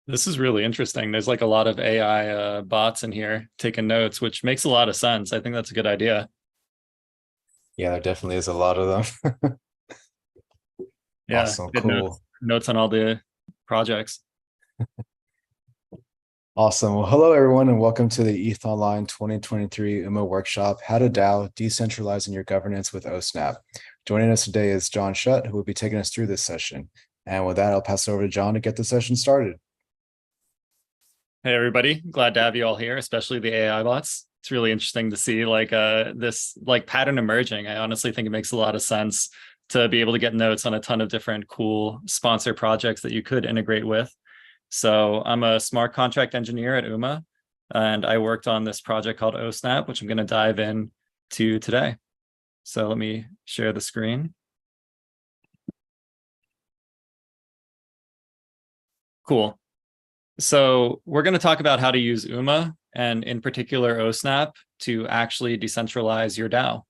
This is really interesting. There's like a lot of AI bots in here taking notes, which makes a lot of sense. I think that's a good idea. Yeah, there definitely is a lot of them. Yeah, Awesome, good notes cool. notes on all the projects. Awesome. Well, hello everyone, and welcome to the ETHOnline 2023 UMA workshop, How to DAO, Decentralizing Your Governance with oSnap. Joining us today is John Shutt, who will be taking us through this session. And with that, I'll pass it over to John to get the session started. Hey everybody, glad to have you all here, especially the AI bots. It's really interesting to see this like pattern emerging. I honestly think it makes a lot of sense to be able to get notes on a ton of different cool sponsor projects that you could integrate with. So I'm a smart contract engineer at UMA, and I worked on this project called oSnap, which I'm going to dive in to today. So let me share the screen. Cool. So we're going to talk about how to use UMA and in particular oSnap to actually decentralize your DAO.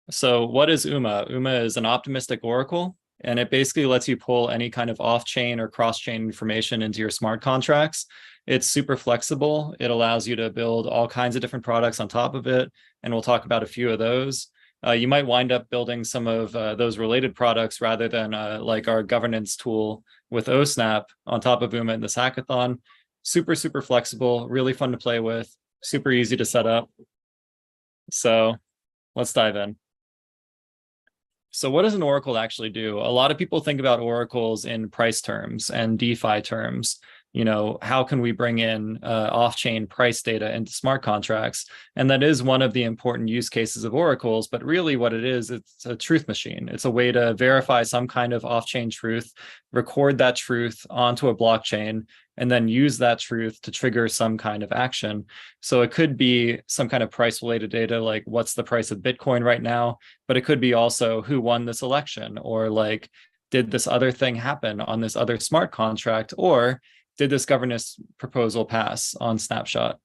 So what is UMA? UMA is an optimistic oracle, and it basically lets you pull any kind of off-chain or cross-chain information into your smart contracts. It's super flexible. It allows you to build all kinds of different products on top of it, and we'll talk about a few of those. You might wind up building some of those related products rather than like our governance tool with oSnap on top of UMA in this hackathon. Super, super flexible, really fun to play with, super easy to set up. So let's dive in. So what does an oracle actually do? A lot of people think about oracles in price terms and DeFi terms. You know, how can we bring in off-chain price data into smart contracts? And that is one of the important use cases of oracles. But really what it is, it's a truth machine. It's a way to verify some kind of off-chain truth, record that truth onto a blockchain, and then use that truth to trigger some kind of action. So it could be some kind of price related data, like what's the price of Bitcoin right now, but it could be also who won this election, or like, did this other thing happen on this other smart contract, or did this governance proposal pass on Snapshot?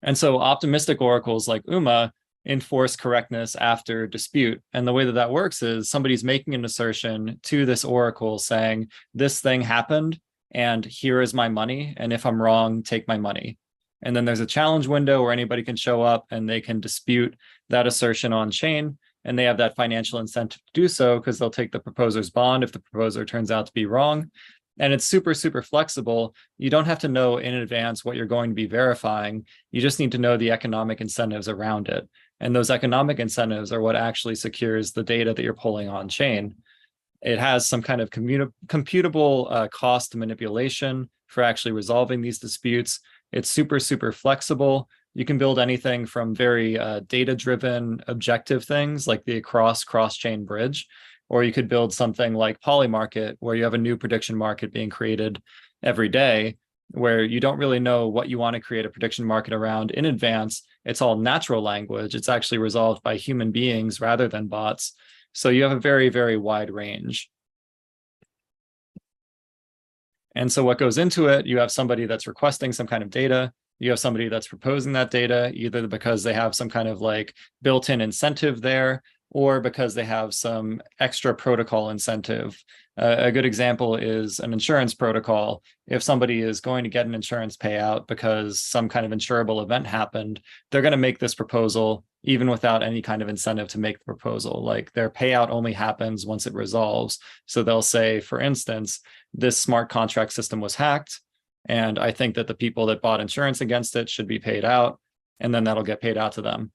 And so optimistic oracles like UMA enforce correctness after dispute. And the way that that works is somebody's making an assertion to this oracle saying, this thing happened, and here is my money. And if I'm wrong, take my money. And then there's a challenge window where anybody can show up and they can dispute that assertion on chain. And they have that financial incentive to do so because they'll take the proposer's bond if the proposer turns out to be wrong. And it's super, super flexible. You don't have to know in advance what you're going to be verifying. You just need to know the economic incentives around it. And those economic incentives are what actually secures the data that you're pulling on chain. It has some kind of computable cost manipulation for actually resolving these disputes. It's super, super flexible. You can build anything from very data-driven objective things like the cross-chain bridge, or you could build something like Polymarket, where you have a new prediction market being created every day, where you don't really know what you want to create a prediction market around in advance. It's all natural language. It's actually resolved by human beings rather than bots. So you have a very, very wide range. And so what goes into it, you have somebody that's requesting some kind of data. You have somebody that's proposing that data, either because they have some kind of like built-in incentive there, or because they have some extra protocol incentive. A good example is an insurance protocol. If somebody is going to get an insurance payout because some kind of insurable event happened, they're going to make this proposal even without any kind of incentive to make the proposal. Like their payout only happens once it resolves. So they'll say, for instance, this smart contract system was hacked, and I think that the people that bought insurance against it should be paid out, and then that'll get paid out to them.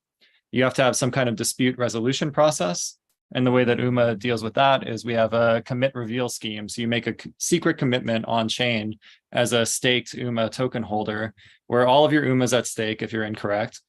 You have to have some kind of dispute resolution process. And the way that UMA deals with that is we have a commit reveal scheme. So you make a secret commitment on chain as a staked UMA token holder, where all of your UMA's at stake if you're incorrect.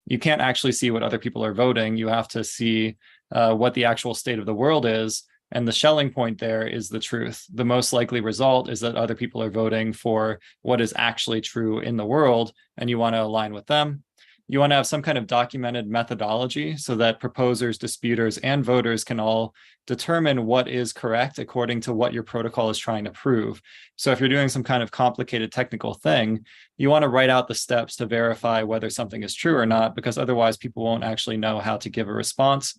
You can't actually see what other people are voting. You have to see what the actual state of the world is. And the Schelling point there is the truth. The most likely result is that other people are voting for what is actually true in the world, and you want to align with them. You want to have some kind of documented methodology so that proposers, disputers, and voters can all determine what is correct according to what your protocol is trying to prove. So if you're doing some kind of complicated technical thing, you want to write out the steps to verify whether something is true or not, because otherwise people won't actually know how to give a response.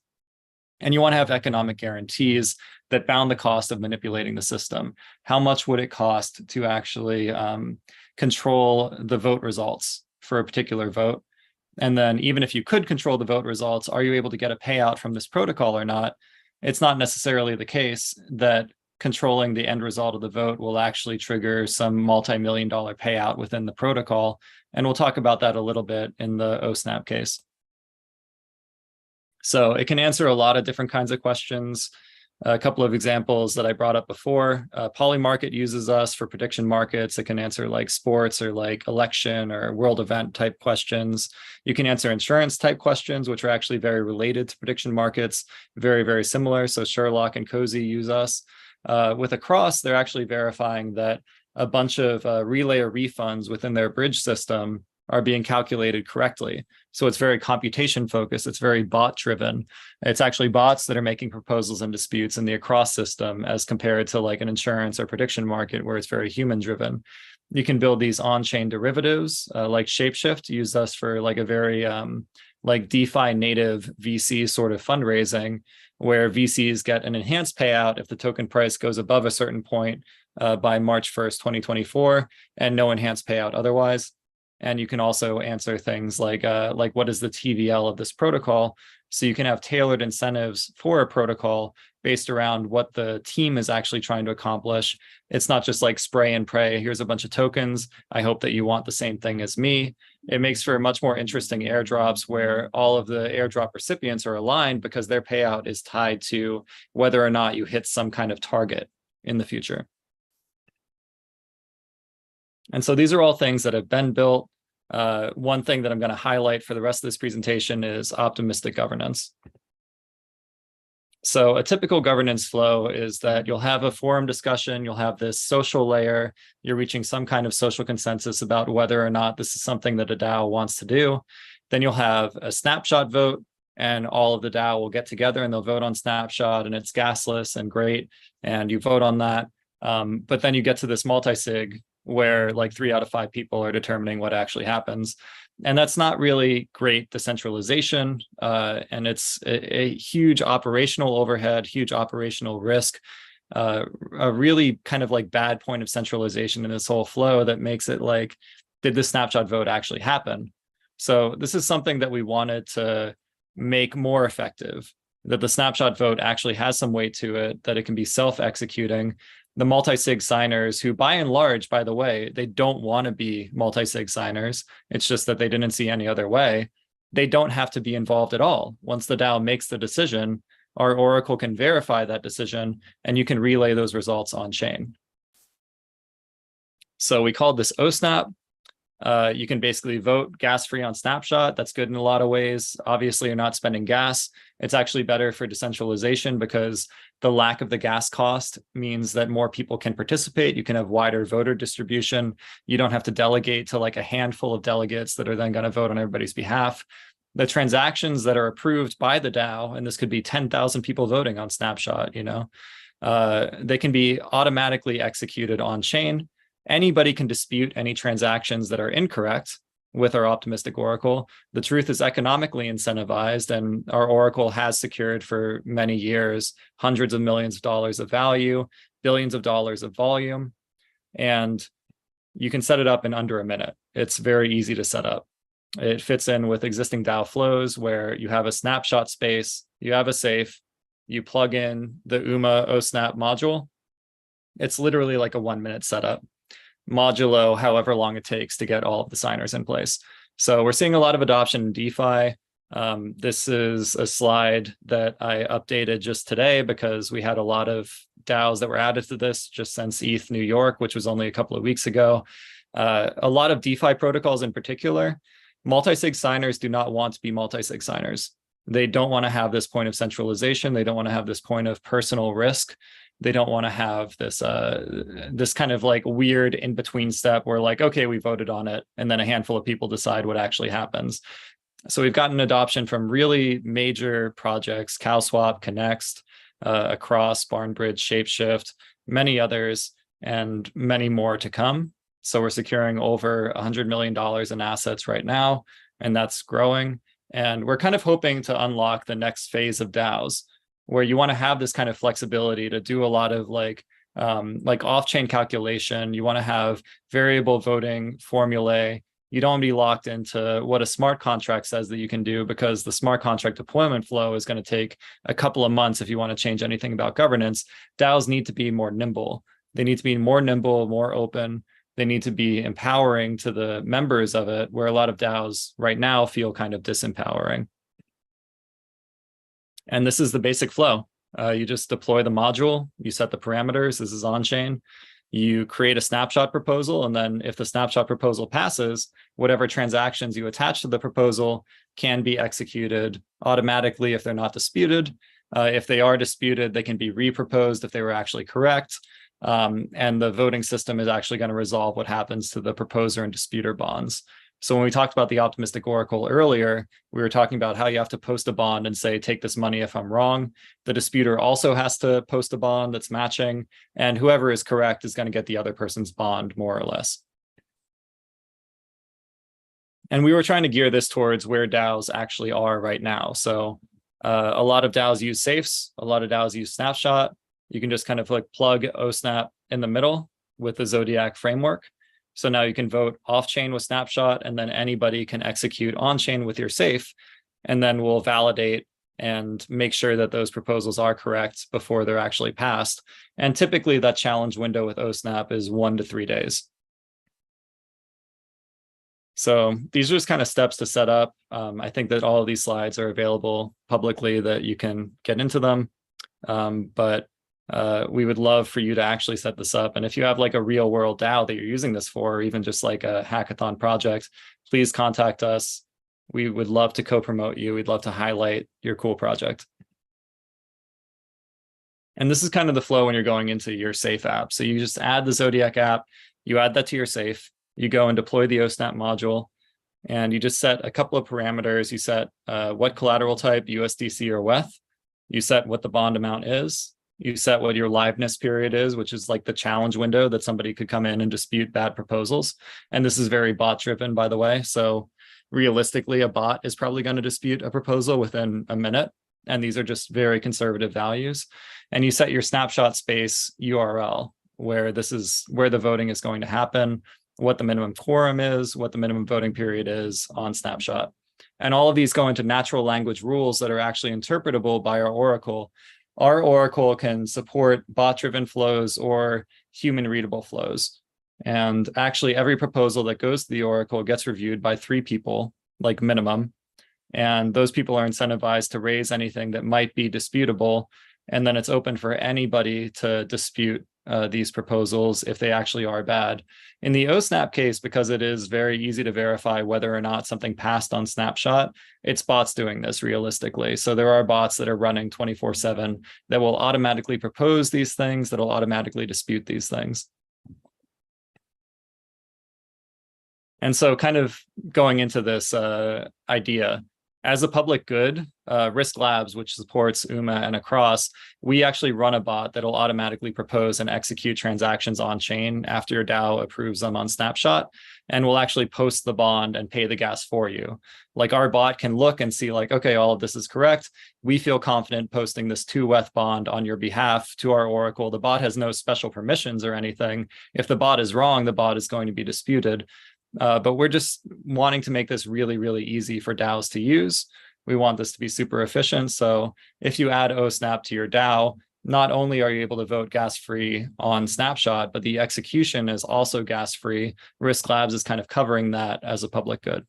And you want to have economic guarantees that bound the cost of manipulating the system. How much would it cost to actually control the vote results for a particular vote? And then even if you could control the vote results, are you able to get a payout from this protocol or not? It's not necessarily the case that controlling the end result of the vote will actually trigger some multi-million-dollar payout within the protocol. And we'll talk about that a little bit in the oSnap case. So it can answer a lot of different kinds of questions. A couple of examples that I brought up before. Polymarket uses us for prediction markets. It can answer like sports or like election or world event type questions. You can answer insurance type questions, which are actually very related to prediction markets, very, very similar. So Sherlock and Cozy use us. With Across, they're actually verifying that a bunch of relay or refunds within their bridge system are being calculated correctly. So it's very computation focused. It's very bot driven. It's actually bots that are making proposals and disputes in the Across system as compared to like an insurance or prediction market where it's very human driven. You can build these on-chain derivatives like Shapeshift, use us for like a very like DeFi native VC sort of fundraising where VCs get an enhanced payout if the token price goes above a certain point by March 1st, 2024, and no enhanced payout otherwise. And you can also answer things like what is the TVL of this protocol? So you can have tailored incentives for a protocol based around what the team is actually trying to accomplish. It's not just like spray and pray. Here's a bunch of tokens. I hope that you want the same thing as me. It makes for much more interesting airdrops where all of the airdrop recipients are aligned because their payout is tied to whether or not you hit some kind of target in the future. And so these are all things that have been built. One thing that I'm going to highlight for the rest of this presentation is optimistic governance. So a typical governance flow is that you'll have a forum discussion, you'll have this social layer, you're reaching some kind of social consensus about whether or not this is something that a DAO wants to do. Then you'll have a snapshot vote, and all of the DAO will get together and they'll vote on snapshot, and it's gasless and great, and you vote on that. But then you get to this multi-sig where like 3 out of 5 people are determining what actually happens. And that's not really great decentralization. And it's a huge operational overhead, huge operational risk, a really kind of like bad point of centralization in this whole flow that makes it like, did the snapshot vote actually happen? So this is something that we wanted to make more effective, that the snapshot vote actually has some weight to it, that it can be self-executing. The multi-sig signers, who by and large, by the way, they don't want to be multi-sig signers. It's just that they didn't see any other way. They don't have to be involved at all. Once the DAO makes the decision, our Oracle can verify that decision, and you can relay those results on chain. So we called this oSnap. You can basically vote gas-free on snapshot. That's good in a lot of ways. Obviously, you're not spending gas. It's actually better for decentralization because the lack of the gas cost means that more people can participate. You can have wider voter distribution. You don't have to delegate to like a handful of delegates that are then going to vote on everybody's behalf. The transactions that are approved by the DAO, and this could be 10,000 people voting on snapshot, they can be automatically executed on chain. Anybody can dispute any transactions that are incorrect with our optimistic Oracle. The truth is economically incentivized, and our Oracle has secured for many years hundreds of millions of dollars of value, billions of dollars of volume, and you can set it up in under a minute. It's very easy to set up. It fits in with existing DAO flows where you have a snapshot space, you have a safe, you plug in the UMA oSnap module. It's literally like a 1-minute setup, modulo however long it takes to get all of the signers in place. So we're seeing a lot of adoption in DeFi. This is a slide that I updated just today because we had a lot of DAOs that were added to this just since ETH New York, which was only a couple of weeks ago. A lot of DeFi protocols in particular, multi-sig signers do not want to be multi-sig signers. They don't want to have this point of centralization. They don't want to have this point of personal risk. They don't want to have this this kind of like weird in-between step where like, okay, we voted on it, and then a handful of people decide what actually happens. So we've gotten adoption from really major projects, CowSwap, Connext, Across, Barnbridge, Shapeshift, many others, and many more to come. So we're securing over $100 million in assets right now, and that's growing. And we're kind of hoping to unlock the next phase of DAOs. where you want to have this kind of flexibility to do a lot of like off-chain calculation. You want to have variable voting formulae. You don't want to be locked into what a smart contract says that you can do, because the smart contract deployment flow is going to take a couple of months if you want to change anything about governance. DAOs need to be more nimble. They need to be more nimble, more open. They need to be empowering to the members of it, where a lot of DAOs right now feel kind of disempowering. And this is the basic flow. You just deploy the module, you set the parameters, this is on-chain, you create a snapshot proposal, and then if the snapshot proposal passes, whatever transactions you attach to the proposal can be executed automatically if they're not disputed. If they are disputed, they can be reproposed if they were actually correct. And the voting system is actually going to resolve what happens to the proposer and disputer bonds. So when we talked about the optimistic oracle earlier, we were talking about how you have to post a bond and say, take this money if I'm wrong. The disputer also has to post a bond that's matching, and whoever is correct is going to get the other person's bond, more or less. And we were trying to gear this towards where DAOs actually are right now. So a lot of DAOs use safes, a lot of DAOs use snapshot. You can just kind of like plug oSnap in the middle with the Zodiac framework. So now you can vote off-chain with snapshot, and then anybody can execute on-chain with your safe, and then we'll validate and make sure that those proposals are correct before they're actually passed. And typically that challenge window with oSnap is 1 to 3 days. So these are just kind of steps to set up. I think that all of these slides are available publicly that you can get into them. But we would love for you to actually set this up. And if you have like a real world DAO that you're using this for, or even just like a hackathon project, please contact us. We would love to co-promote you. We'd love to highlight your cool project. And this is kind of the flow when you're going into your safe app. So you just add the Zodiac app, you add that to your safe, you go and deploy the oSnap module, and you just set a couple of parameters. You set what collateral type, USDC or WETH. You set what the bond amount is. You set what your liveness period is, which is like the challenge window that somebody could come in and dispute bad proposals. And this is very bot driven, by the way. So realistically, a bot is probably going to dispute a proposal within a minute. And these are just very conservative values. And you set your snapshot space URL, where this is where the voting is going to happen, what the minimum quorum is, what the minimum voting period is on snapshot. And all of these go into natural language rules that are actually interpretable by our Oracle. Our Oracle can support bot-driven flows or human readable flows. And actually every proposal that goes to the Oracle gets reviewed by 3 people, like minimum. And those people are incentivized to raise anything that might be disputable. And then it's open for anybody to dispute these proposals if they actually are bad. In the oSnap case, because it is very easy to verify whether or not something passed on snapshot, it's bots doing this realistically. So there are bots that are running 24/7 that will automatically propose these things, that will automatically dispute these things. And so kind of going into this idea, as a public good, Risk Labs, which supports UMA and across, we actually run a bot that'll automatically propose and execute transactions on chain after your DAO approves them on snapshot, and we'll actually post the bond and pay the gas for you. Like our bot can look and see like, okay, all of this is correct. We feel confident posting this 2 WETH bond on your behalf to our Oracle. The bot has no special permissions or anything. If the bot is wrong, the bot is going to be disputed. But we're just wanting to make this really, really easy for DAOs to use. We want this to be super efficient. So if you add oSnap to your DAO, not only are you able to vote gas-free on snapshot, but the execution is also gas-free. Risk Labs is kind of covering that as a public good.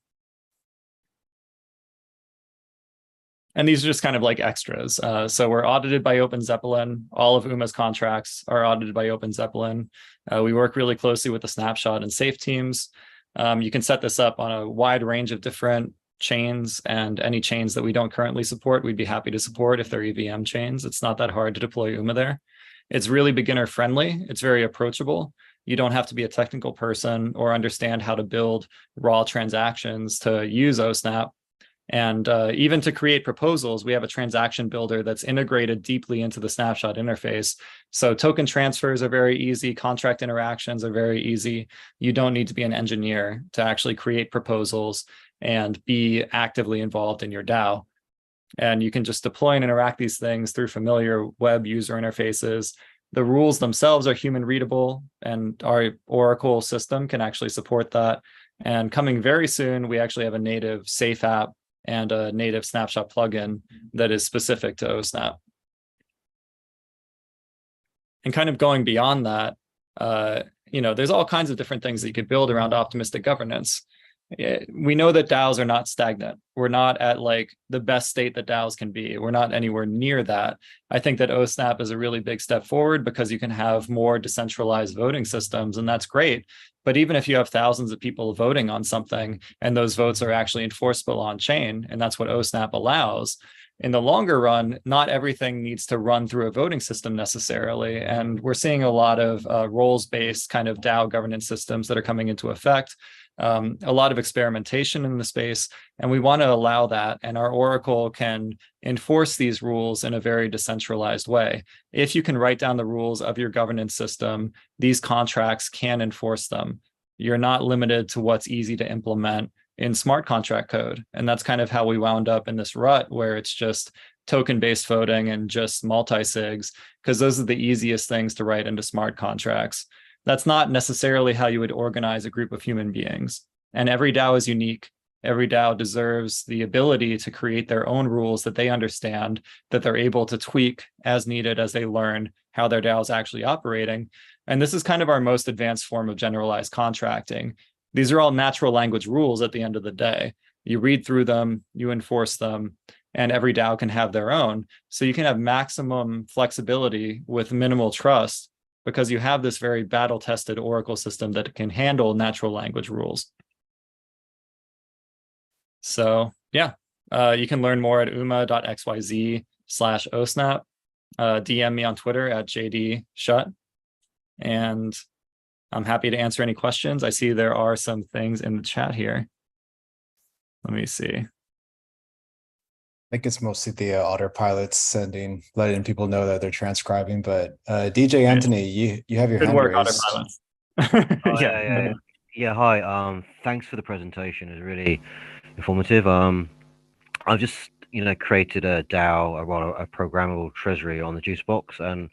And these are just kind of like extras. So we're audited by OpenZeppelin. All of UMA's contracts are audited by OpenZeppelin. We work really closely with the snapshot and safe teams. You can set this up on a wide range of different chains, and any chains that we don't currently support, we'd be happy to support if they're EVM chains. It's not that hard to deploy UMA there. It's really beginner friendly. It's very approachable. You don't have to be a technical person or understand how to build raw transactions to use oSnap. And even to create proposals, we have a transaction builder that's integrated deeply into the snapshot interface. So token transfers are very easy. Contract interactions are very easy. You don't need to be an engineer to actually create proposals and be actively involved in your DAO. And you can just deploy and interact these things through familiar web user interfaces. The rules themselves are human readable, and our Oracle system can actually support that. And coming very soon, we actually have a native Safe app and a native snapshot plugin that is specific to oSnap. And kind of going beyond that, there's all kinds of different things that you could build around optimistic governance. We know that DAOs are not stagnant. We're not at like the best state that DAOs can be. We're not anywhere near that. I think that oSnap is a really big step forward because you can have more decentralized voting systems, and that's great. But even if you have thousands of people voting on something and those votes are actually enforceable on chain, and that's what oSnap allows, in the longer run, not everything needs to run through a voting system necessarily. And we're seeing a lot of roles-based kind of DAO governance systems that are coming into effect. A lot of experimentation in the space, and we want to allow that. And our Oracle can enforce these rules in a very decentralized way. If you can write down the rules of your governance system, these contracts can enforce them. You're not limited to what's easy to implement in smart contract code. And that's kind of how we wound up in this rut where it's just token-based voting and just multi-sigs, because those are the easiest things to write into smart contracts. That's not necessarily how you would organize a group of human beings. And every DAO is unique. Every DAO deserves the ability to create their own rules that they understand, that they're able to tweak as needed as they learn how their DAO is actually operating. And this is kind of our most advanced form of generalized contracting. These are all natural language rules at the end of the day. You read through them, you enforce them, and every DAO can have their own. So you can have maximum flexibility with minimal trust because you have this very battle-tested Oracle system that can handle natural language rules. So yeah, you can learn more at uma.xyz/osnap. DM me on Twitter at JDShut. And I'm happy to answer any questions. I see there are some things in the chat here. Let me see. I think it's mostly the autopilots letting people know that they're transcribing. But DJ Anthony, you have your Good hand work, raised. autopilots. Oh, yeah. Hi. Thanks for the presentation. It's really informative. I've just created a DAO, a programmable treasury on the Juicebox, and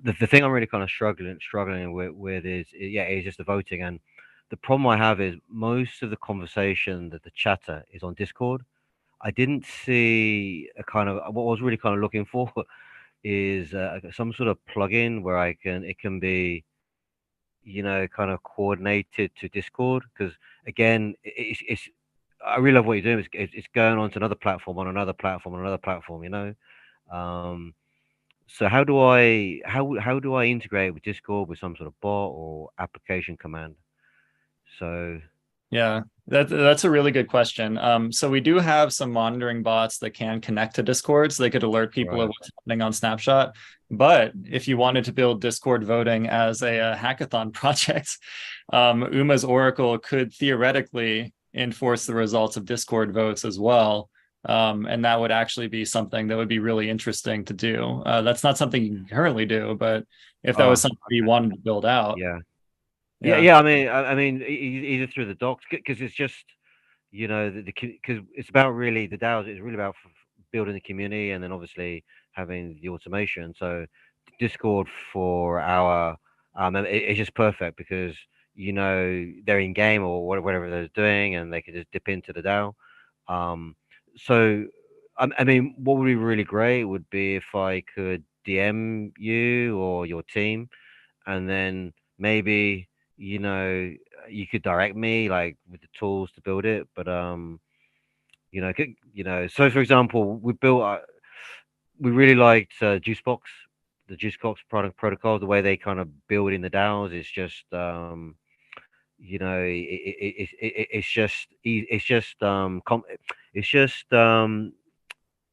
the thing I'm really kind of struggling with is just the voting. And the problem I have is most of the conversation that the chatter is on Discord. I didn't see a kind of what I was really kind of looking for is some sort of plugin where it can be kind of coordinated to Discord, because again it's I really love what you're doing. It's going on to another platform on another platform on another platform. So how do I integrate with Discord with some sort of bot or application command? So yeah, that's a really good question. So we do have some monitoring bots that can connect to Discord, so they could alert people of what's happening on Snapshot. But if you wanted to build Discord voting as a hackathon project, Uma's Oracle could theoretically enforce the results of Discord votes as well. And that would actually be something that would be really interesting to do. That's not something you can currently do, but if that was something you wanted to build out. Yeah. I mean, either through the docs, because it's just, because it's about really the DAOs. It's really about building the community, and then obviously having the automation. So Discord for our, it's just perfect because they're in game or whatever they're doing, and they can just dip into the DAO. So I mean, what would be really great would be if I could DM you or your team, and then maybe you could direct me like with the tools to build it. But so for example, we really liked Juicebox, the Juicebox product protocol. The way they kind of build in the DAOs is just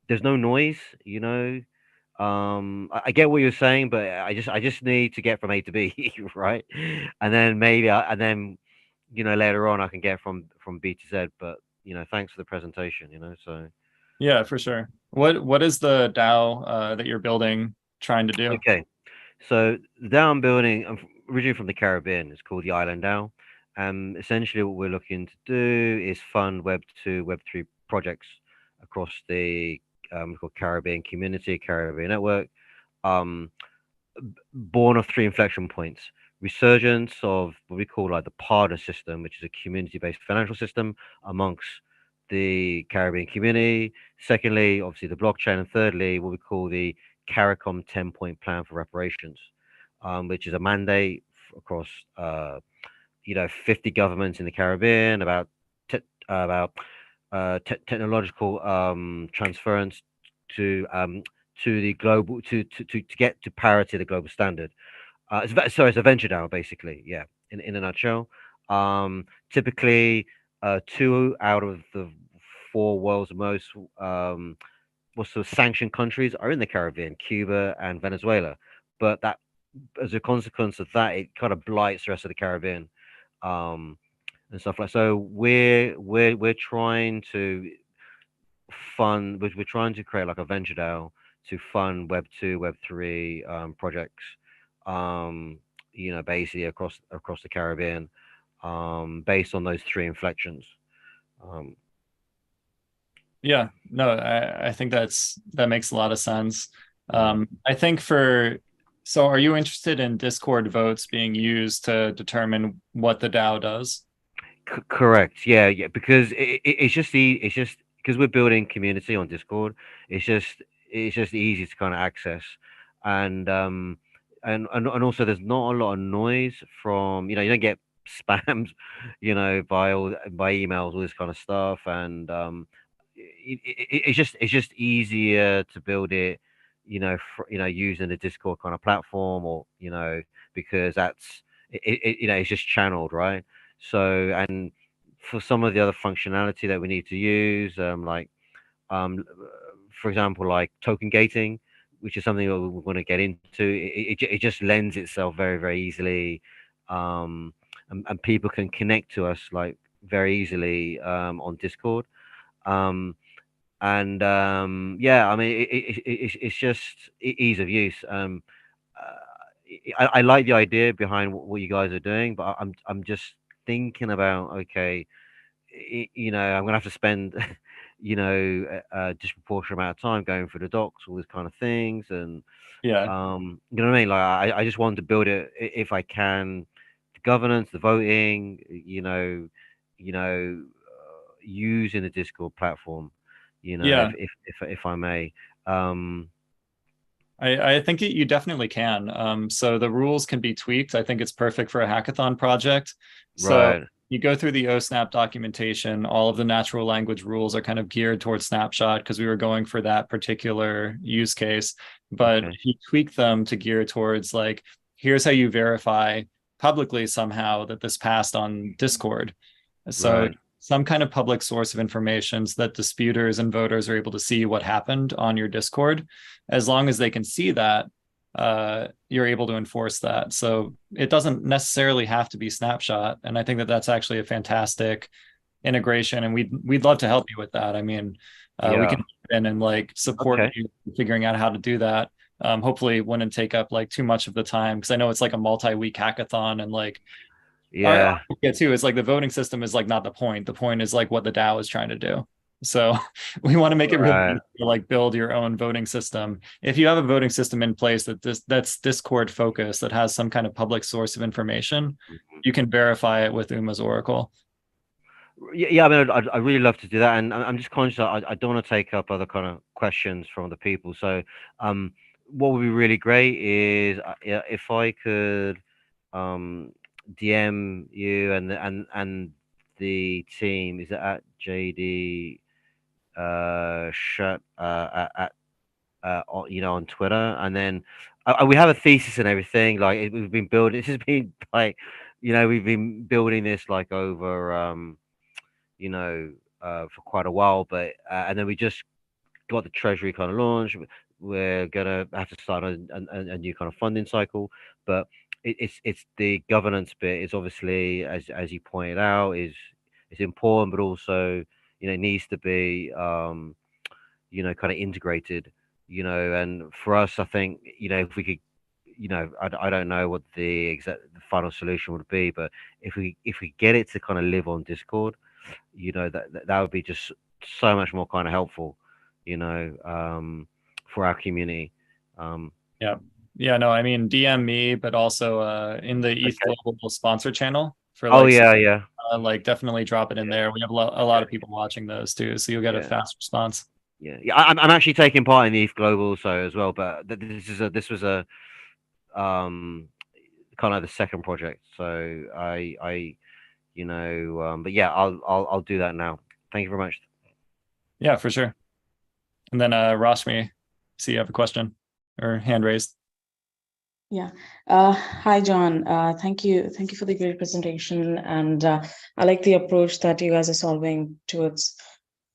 there's no noise. I get what you're saying, but I just need to get from A to B, right? And then later on I can get from B to Z. But thanks for the presentation. So yeah, for sure. What is the DAO that you're building trying to do? Okay, so the DAO I'm building, I'm originally from the Caribbean. It's called the Island DAO. Essentially what we're looking to do is fund Web 2, Web 3 projects across the Caribbean community, Caribbean network. Um, Born of three inflection points: resurgence of what we call like the PARDA system, which is a community-based financial system amongst the Caribbean community. Secondly, obviously the blockchain, and thirdly, what we call the CARICOM 10-point plan for reparations, which is a mandate across 50 governments in the Caribbean about technological transference to the global to get to parity the global standard. It's a venture DAO basically, yeah, in a nutshell. Typically, two out of the four world's most what's the sanctioned countries are in the Caribbean, Cuba and Venezuela. But that, as a consequence of that, it kind of blights the rest of the Caribbean, um, and stuff like. So we're trying to we're trying to create like a venture DAO to fund Web 2, Web 3 projects, basically across the Caribbean, based on those three inflections. Um, Yeah, no, I think that makes a lot of sense. I think so are you interested in Discord votes being used to determine what the DAO does? Correct. Yeah, yeah. Because it's just because we're building community on Discord. It's just easy to kind of access, and and also there's not a lot of noise from you don't get spams, by emails, all this kind of stuff, and it's just easier to build it, using the Discord kind of platform, or because it's just channeled, right? So, and for some of the other functionality that we need to use, um, for example, like token gating, which is something that we're going to get into, it just lends itself very, very easily. And people can connect to us like very easily on Discord. Um, and yeah, I mean, it's just ease of use. I like the idea behind what you guys are doing, but I'm just thinking about, okay, I'm gonna have to spend a disproportionate amount of time going through the docs, all these kind of things, and Yeah, you know what I mean. Like I just want to build it if I can, the governance, the voting, using the Discord platform, yeah. if I may. Um, I think you definitely can. So the rules can be tweaked. I think it's perfect for a hackathon project. So right. you go through the oSnap documentation. All of the natural language rules are kind of geared towards snapshot because we were going for that particular use case. But Okay. if you tweak them to gear towards like, here's how you verify publicly somehow that this passed on Discord. So Right. some kind of public source of information so that disputers and voters are able to see what happened on your Discord. As long as they can see that, you're able to enforce that. So it doesn't necessarily have to be snapshot, and I think that that's actually a fantastic integration, and we'd love to help you with that. I mean, we Yeah. can get in and like support Okay. you figuring out how to do that. Hopefully, it wouldn't take up like too much of the time because I know it's like a multi-week hackathon and like our Yeah. idea too is like the voting system is like not the point. The point is like what the DAO is trying to do. So we want to make it really Right. easy to like build your own voting system. If you have a voting system in place that's Discord focused, that has some kind of public source of information, you can verify it with Uma's Oracle. Yeah, yeah, I mean, I really love to do that, and I'm just conscious I don't want to take up other kind of questions from the people. So, what would be really great is, yeah, if I could um, DM you and the team. Is it at JD Shut on Twitter, and then we have a thesis and everything. Like we've been building. This has been like, we've been building this like over. For quite a while. But and then we just got the treasury kind of launched. We're gonna have to start a new kind of funding cycle, but it's the governance bit is obviously, as you pointed out, is it's important, but also it needs to be kind of integrated. And for us, I think if we could. I don't know what the final solution would be, but if we get it to kind of live on Discord, that would be just so much more kind of helpful, for our community. Yeah, no, I mean, DM me, but also in the ETHGlobal sponsor channel for Oh like, yeah. like definitely drop it in there. We have a lot of people watching those too, so you'll get a fast response. Yeah. I'm actually taking part in the ETHGlobal so as well, but this was a kind of the second project. So but yeah, I'll do that now. Thank you very much. Yeah, for sure. And then Rashmi, see you have a question or hand raised. Yeah. Hi, John. Thank you. Thank you for the great presentation. And I like the approach that you guys are solving towards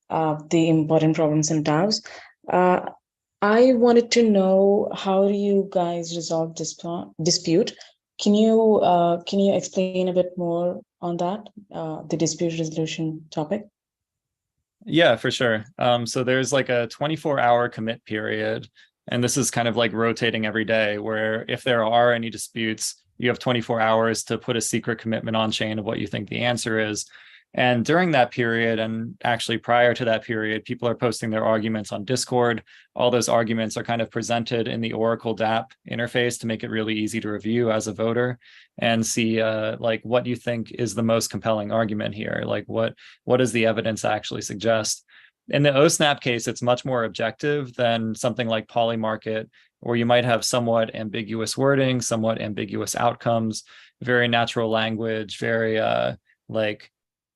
the important problems in DAOs. I wanted to know, how do you guys resolve dispute? Can you explain a bit more on that, the dispute resolution topic? Yeah, for sure. So there's like a 24-hour commit period, and this is kind of like rotating every day, where if there are any disputes, you have 24 hours to put a secret commitment on chain of what you think the answer is. And during that period, and actually prior to that period, people are posting their arguments on Discord. All those arguments are kind of presented in the Oracle DApp interface to make it really easy to review as a voter and see like what you think is the most compelling argument here. Like what does the evidence actually suggest? In the oSnap case, it's much more objective than something like Polymarket, where you might have somewhat ambiguous wording, somewhat ambiguous outcomes, very natural language, very like,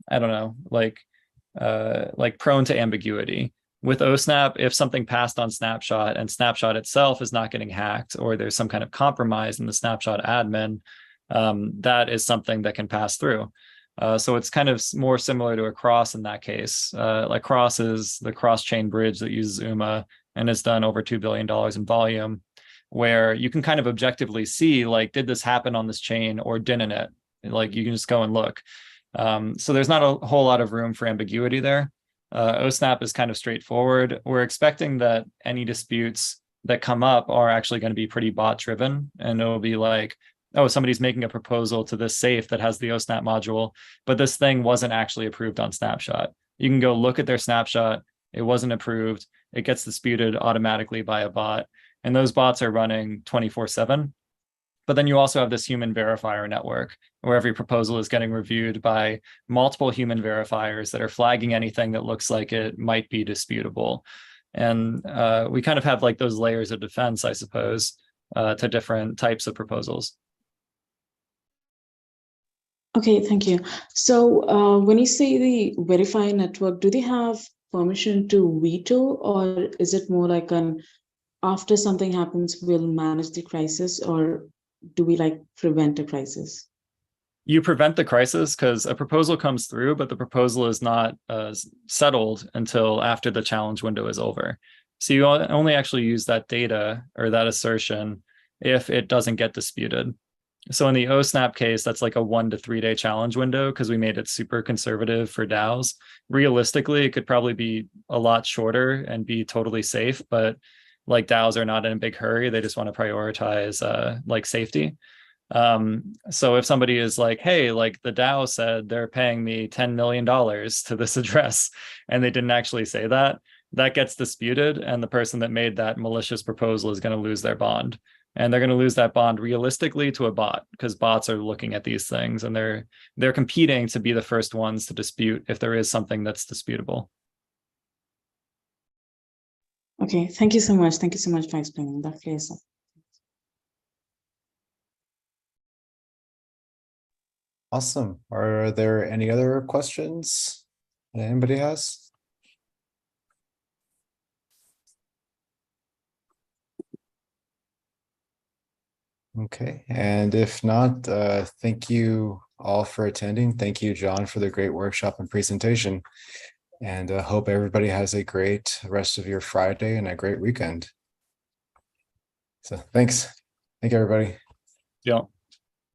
I don't know, like prone to ambiguity. With oSnap, if something passed on Snapshot and Snapshot itself is not getting hacked, or there's some kind of compromise in the Snapshot admin, that is something that can pass through. So it's kind of more similar to a cross in that case. Like Cross is the cross-chain bridge that uses UMA and has done over $2 billion in volume, where you can kind of objectively see, like, did this happen on this chain or didn't it? Like, you can just go and look. So there's not a whole lot of room for ambiguity there. oSnap is kind of straightforward. We're expecting that any disputes that come up are actually going to be pretty bot driven, and it'll be like, oh, somebody's making a proposal to this safe that has the oSnap module, but this thing wasn't actually approved on Snapshot. You can go look at their snapshot. It wasn't approved. It gets disputed automatically by a bot, and those bots are running 24/7. But then you also have this human verifier network where every proposal is getting reviewed by multiple human verifiers that are flagging anything that looks like it might be disputable. And we kind of have like those layers of defense, I suppose, to different types of proposals. Okay, thank you. So when you say the verifier network, do they have permission to veto, or is it more like an after something happens, we'll manage the crisis, or do we like prevent a crisis? You prevent the crisis because a proposal comes through, but the proposal is not settled until after the challenge window is over. So you only actually use that data or that assertion if it doesn't get disputed. So in the oSnap case, that's like a 1 to 3 day challenge window because we made it super conservative for DAOs. Realistically, it could probably be a lot shorter and be totally safe, but like DAOs are not in a big hurry. They just want to prioritize like safety. So if somebody is like, hey, like the DAO said they're paying me $10 million to this address, and they didn't actually say that, that gets disputed, and the person that made that malicious proposal is going to lose their bond. And they're going to lose that bond realistically to a bot, because bots are looking at these things and they're competing to be the first ones to dispute if there is something that's disputable. Okay, thank you so much. Thank you so much for explaining that case. Awesome. Are there any other questions that anybody has? Okay, and if not, thank you all for attending. Thank you, John, for the great workshop and presentation. And hope everybody has a great rest of your Friday and a great weekend. So thanks. Thank you, everybody. Yeah.